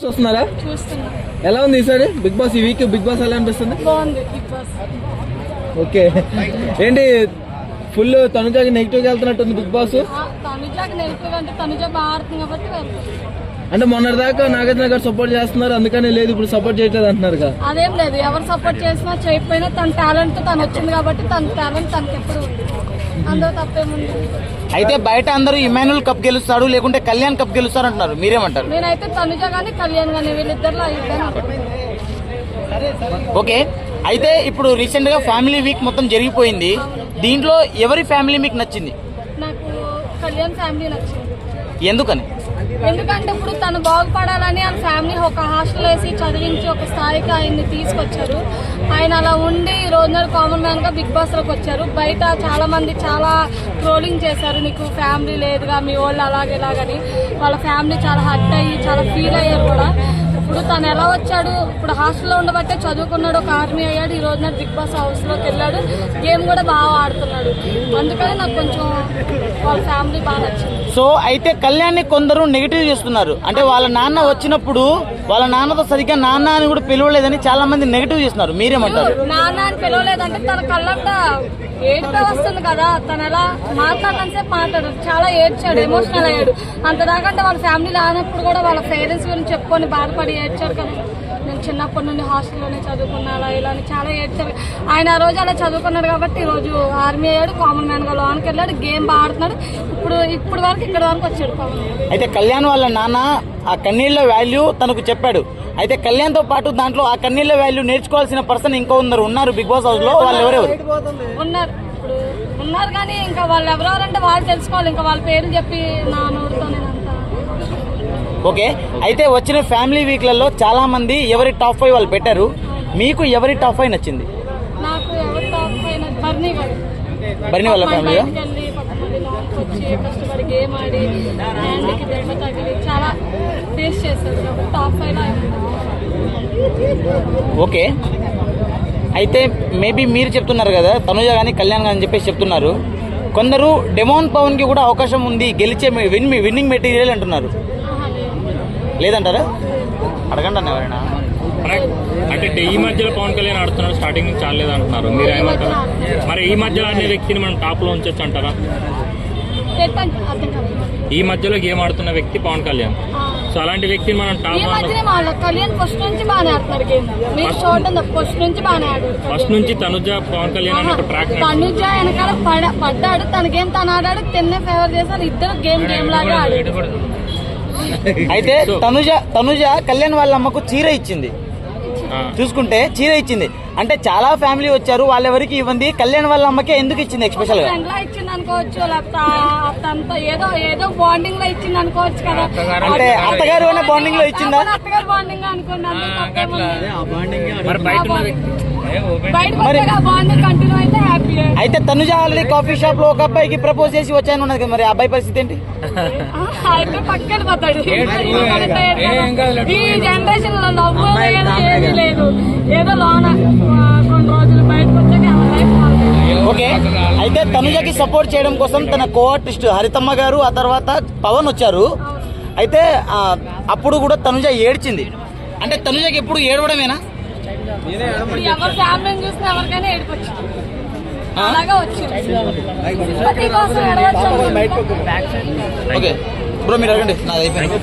చూస్తున్నారా? చూస్తున్నా. ఎలా ఉంది ఈసారి బిగ్ బాస్? ఈ వీక్ బిగ్ బాస్ ఎలా అనిపిస్తుంది? బాగుంది బిగ్ బాస్. ఓకే, ఏంటి ఫుల్ తనుజాకి నెగిటివ్ గా వెళ్తున్నట్టుంది బిగ్ బాస్? తనుజాకి నెగిటివ్ అంటే తనుజ బాగా ఆడుతుంది కాబట్టి వెళ్తుంది. అంటే మొన్నటిదాకా నాగార్జున గారు సపోర్ట్ చేస్తున్నారు అందుకనే లేదు ఇప్పుడు సపోర్ట్ చేయట్లేదు అంటున్నారు. అదేం లేదు, ఎవరు సపోర్ట్ చేసినా చేయకపోయినా తన టాలెంట్ తను వచ్చింది కాబట్టి తన టాలెంట్ తనకి ఎప్పుడు ఉంది, అందులో తప్పేముంది. అయితే బయట అందరూ ఇమాన్యుల్ కప్ గెలుస్తాడు లేకుంటే కళ్యాణ్ కప్ గెలుస్తాడు అంటున్నారు, మీరేమంటారు? నేనైతే తనుజ గానీ కళ్యాణ్ గానీ వీళ్ళిద్దరిలో ఓకే, అయితే ఇప్పుడు రీసెంట్ గా ఫ్యామిలీ వీక్ మొత్తం జరిగిపోయింది. దీంట్లో ఎవరి ఫ్యామిలీ మీకు నచ్చింది? నాకు కళ్యాణ్ ఫ్యామిలీ నచ్చింది. ఎందుకని? ఎందుకంటే ఇప్పుడు తను బాగుపడాలని ఆయన ఫ్యామిలీ ఒక హాస్టల్ వేసి చదివించి ఒక స్థాయికి ఆయన్ని తీసుకొచ్చారు. ఆయన అలా ఉండి ఈ రోజున కామన్ మ్యాన్ గా బిగ్ బాస్ లోకి వచ్చారు. బయట చాలా మంది చాలా ట్రోలింగ్ చేశారు, నీకు ఫ్యామిలీ లేదుగా, మీ వాళ్ళు అలాగేలాగని. వాళ్ళ ఫ్యామిలీ చాలా హర్ట్ అయ్యి చాలా ఫీల్ అయ్యారు కూడా. ఇప్పుడు తను ఎలా వచ్చాడు, ఇప్పుడు హాస్టల్లో ఉండబట్టే చదువుకున్నాడు, ఒక ఆర్మీ అయ్యాడు, ఈ రోజున బిగ్ బాస్ హౌస్ లోకి వెళ్ళాడు, గేమ్ కూడా బాగా ఆడుతున్నాడు. అందుకని నాకు కొంచెం వాళ్ళ ఫ్యామిలీ బాగా నచ్చింది. సో అయితే కళ్యాణ్ ని కొందరు నెగిటివ్ చేస్తున్నారు, అంటే వాళ్ళ నాన్న వచ్చినప్పుడు వాళ్ళ నాన్నతో సరిగ్గా నాన్న అని కూడా పిలవలేదని చాలా మంది నెగిటివ్ చేస్తున్నారు, మీరేమంటారు? నాన్న అని పిలవలేదంటే తన కళ్ళంట ఏడుపే వస్తుంది కదా, తను ఎలా మాట్లాడడానికి మాట్లాడు, చాలా ఏడ్చాడు, ఎమోషనల్ అయ్యాడు. అంతదాకంటే వాళ్ళ ఫ్యామిలీ రానప్పుడు కూడా వాళ్ళ పేరెంట్స్ గురించి చెప్పుకొని బాధపడి ఏడ్చాడు కదా. నేను చిన్నప్పటి నుండి హాస్టల్లోనే చదువుకున్నా అలా ఇలా అని చాలా ఏడ్చాడు. ఆయన ఆ రోజు అలా చదువుకున్నాడు కాబట్టి ఈ రోజు ఆర్మీ అయ్యాడు, కామన్ మ్యాన్ గా లోనికి వెళ్ళాడు, గేమ్ బాగా ఆడుతున్నాడు. ఇప్పుడు వరకు ఇక్కడ వరకు వచ్చాడు కామన్ మ్యాన్. అయితే కళ్యాణ్ వాళ్ళ నాన్న ఆ కన్నీళ్ల వాల్యూ తనకు చెప్పాడు. అయితే కళ్యాణ్ తో పాటు దాంట్లో ఆ కన్నీళ్ల వాల్యూ నేర్చుకోవాల్సిన పర్సన్ ఇంకో ఉన్నారు బిగ్ బాస్ హౌస్ లో. వాళ్ళు ఎవరెవరు ఉన్నారు? ఇప్పుడు ఉన్నారు కానీ ఇంకా వాళ్ళు ఎవరెవరంటే వాళ్ళు తెలుసుకోవాలి. ఇంకా వాళ్ళ పేర్లు చెప్పి నా నోరుతో నేనంతా. ఓకే, అయితే వచ్చిన ఫ్యామిలీ వీక్లలో చాలా మంది ఎవరి టాప్ 5 వాళ్ళు పెట్టారు. మీకు ఎవరి టాప్ 5 నచ్చింది? నాకు ఎవరి టాప్ 5 బర్నీ గారు. బర్నీ వాళ్ళ ఫ్యామిలీ వచ్చి కష్టపడి గేమ్ ఆడి హ్యాండ్కి దెబ్బ తగిలి చాలా ఫేస్ చేశారు. టాప్ 5 ఓకే, అయితే మేబీ మీరు చెప్తున్నారు కదా తనుజ కానీ కళ్యాణ్ అని చెప్పేసి చెప్తున్నారు. కొందరు డెమోన్ పవన్ కి కూడా అవకాశం ఉంది గెలిచే విన్నింగ్ మెటీరియల్ అంటున్నారు, లేదంటారా? అడగండి అన్న ఎవరైనా. అంటే ఈ మధ్యలో పవన్ కళ్యాణ్ ఆడుతున్నాడు, స్టార్టింగ్ నుంచి ఆడలేదు అంటున్నారు, మీరు ఏమంటారు? మరి ఈ మధ్యలో అనే వ్యక్తిని మనం టాప్ లో ఉంచొచ్చు అంటారా? ఈ మధ్యలో గేమ్ ఆడుతున్న వ్యక్తి పవన్ కళ్యాణ్, సో అలాంటి వ్యక్తిని మనం టాప్. కళ్యాణ్ ఫస్ట్ నుంచి బాగానే ఆడుతున్నారు గేమ్, మీరు చూడండి ఫస్ట్ నుంచి బాగానే ఆడాడు. ఫస్ట్ నుంచి తనుజ పవన్ కళ్యాణ్ అనే ఒక ట్రాక్. తనుజ వెనకాల పడ్డాడు, తన గేమ్ తను ఆడాడు, తిన్నే ఫేవర్ చేశారు, ఇద్దరు గేమ్ లాగా ఆడాడు. అయితే తనుజ కళ్యాణ్ వాళ్ళ అమ్మకు చీర ఇచ్చింది, చూసుకుంటే చీర ఇచ్చింది. అంటే చాలా ఫ్యామిలీ వచ్చారు, వాళ్ళెవరికి ఇవ్వండి, కళ్యాణ్ వాళ్ళ అమ్మకే ఎందుకు ఇచ్చింది ఎక్స్పెషల్ గా? ఇచ్చింది అనుకోవచ్చు, లేకపోతే ఏదో బాండింగ్ లో ఇచ్చింది అనుకోవచ్చు కదా. అంటే అత్తగారు అనే బాండింగ్ లో ఇచ్చిందా? అత్తగారు బాండింగ్ అనుకున్నాను. అయితే తనుజ ఆల్రెడీ కాఫీ షాప్ లో ఒక అబ్బాయికి ప్రపోజ్ చేసి వచ్చాను ఉన్నది కదా, మరి అబ్బాయి పరిస్థితి ఏంటి? పక్కన పోతాడు. ఈ జనరేషన్ లో నవ్వు ఏది లేదు, ఏదో లోన కొన్ని రోజులు బయటకు వచ్చాక. ఓకే, అయితే తనుజకి సపోర్ట్ చేయడం కోసం తన కో ఆర్టిస్ట్ హరితమ్మ గారు ఆ తర్వాత పవన్ వచ్చారు. అయితే అప్పుడు కూడా తనుజ ఏడ్చింది. అంటే తనుజకి ఎప్పుడు ఏడవడమేనా? ఎవరి ఫ్యామిలీని చూసినా ఎవరికైనా ఏడుపొచ్చు, అలాగా వచ్చింది. ఓకే బ్రో, మీరు అడగండి, నాది అయిపోయింది.